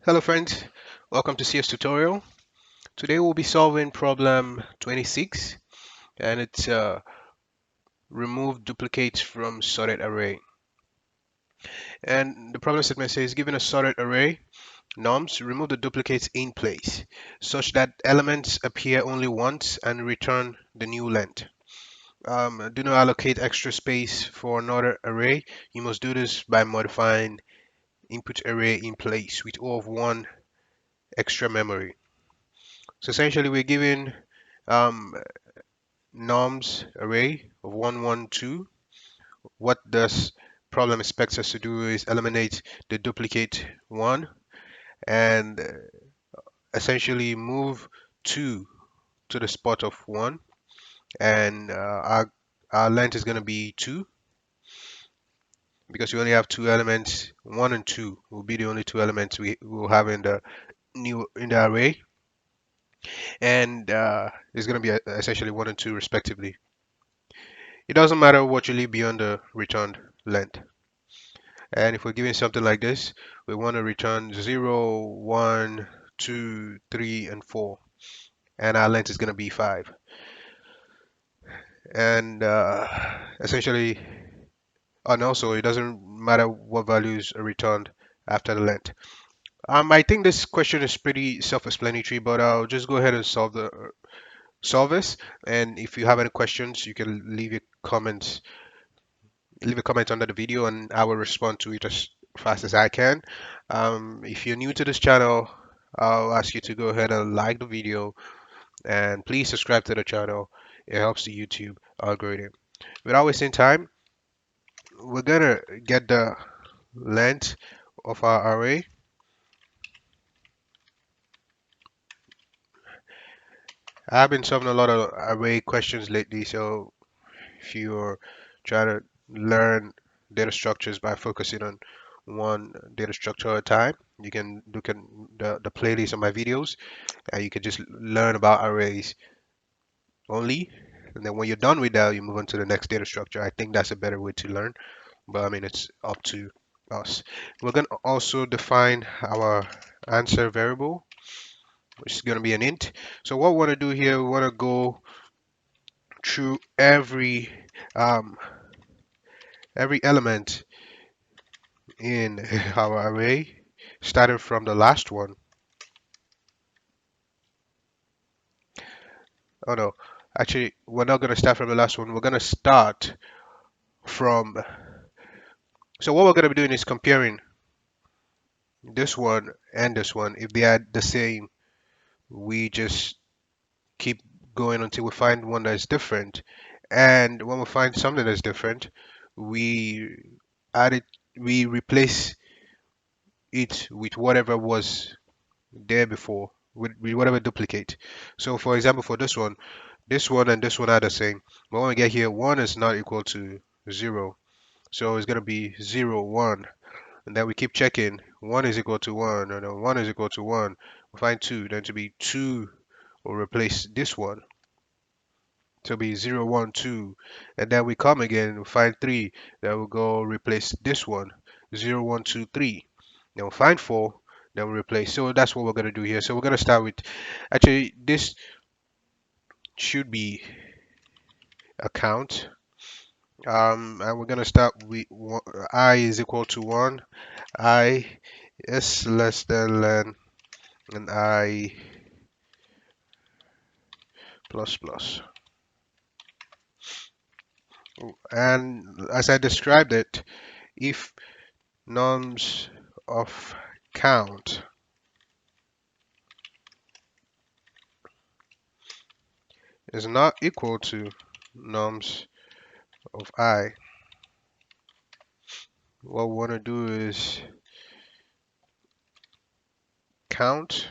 Hello friends, welcome to CS tutorial. Today we'll be solving problem 26 and it's remove duplicates from sorted array. And the problem statement says given a sorted array, norms, remove the duplicates in place such that elements appear only once and return the new length. Do not allocate extra space for another array. You must do this by modifying input array in place with all of one extra memory. So essentially we're given um, norms array of 112. What this problem expects us to do is eliminate the duplicate 1 and essentially move 2 to the spot of 1, and our length is going to be 2 because we only have two elements. 1 and 2 will be the only two elements we will have in the array, and it's going to be essentially 1 and 2 respectively. It doesn't matter what you leave beyond the returned length. And if we're given something like this, we want to return 0, 1, 2, 3, and 4. And our length is going to be 5. And essentially, and also it doesn't matter what values are returned after the length. I think this question is pretty self-explanatory, but I'll just go ahead and solve this. And if you have any questions, you can leave a comment under the video and I will respond to it as fast as I can. If you're new to this channel, I'll ask you to go ahead and like the video and please subscribe to the channel. It helps the YouTube algorithm. Without wasting time, we're gonna get the length of our array. I've been solving a lot of array questions lately, so if you're trying to learn data structures by focusing on one data structure at a time, you can look at the playlist of my videos and you can just learn about arrays only. And then when you're done with that, you move on to the next data structure. I think that's a better way to learn, but I mean, it's up to us. We're going to also define our answer variable, which is going to be an int. So what we want to do here, we want to go through um, every element in our array, starting from the last one. Oh no, actually, we're not going to start from the last one. We're going to start from. So what we're going to be doing is comparing this one and this one. If they are the same, we just keep going until we find one that's different. And when we find something that's different, we add it, we replace it with whatever was there before, with whatever duplicate. So for example, for this one and this one are the same. But when we get here, one is not equal to 0. So it's going to be 0, 1. And then we keep checking. 1 is equal to 1, and then 1 is equal to 1. We find 2, then to be 2 will replace this one. To be 0, 1, 2. And then we come again, we find 3, then we'll go replace this one. 0, 1, 2, 3. Then we'll find 4, then we replace. So that's what we're going to do here. So we're going to start with, actually, this should be a count. And we're going to start with I is equal to 1. I is less than len, and I plus plus. And as I described it, if norms of count is not equal to norms of I, what we want to do is count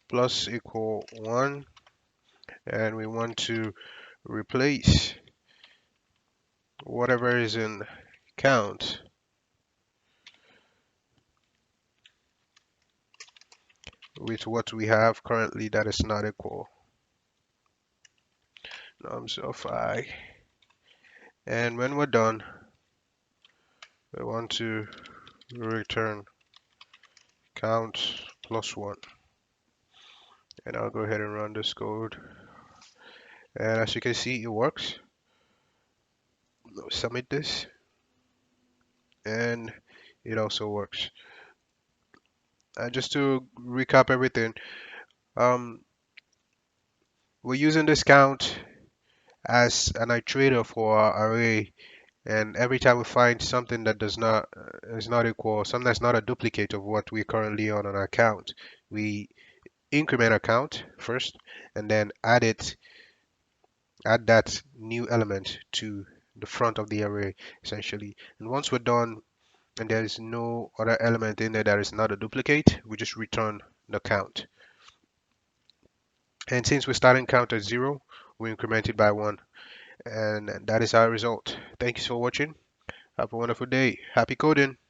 plus equal 1, and we want to replace whatever is in count with what we have currently that is not equal. Norms of I. And when we're done, we want to return count plus 1. And I'll go ahead and run this code. And as you can see, it works. Submit this. And it also works. Just to recap everything, um, we're using this count as an iterator for our array, and every time we find something that does not is not equal, something that's not a duplicate of what we currently on our count, we increment our count first, and then add that new element to the front of the array essentially. And once we're done and there's no other element in there that is not a duplicate, we just return the count. And since we're starting count at 0, we increment it by 1. And that is our result. Thank you for watching. Have a wonderful day. Happy coding.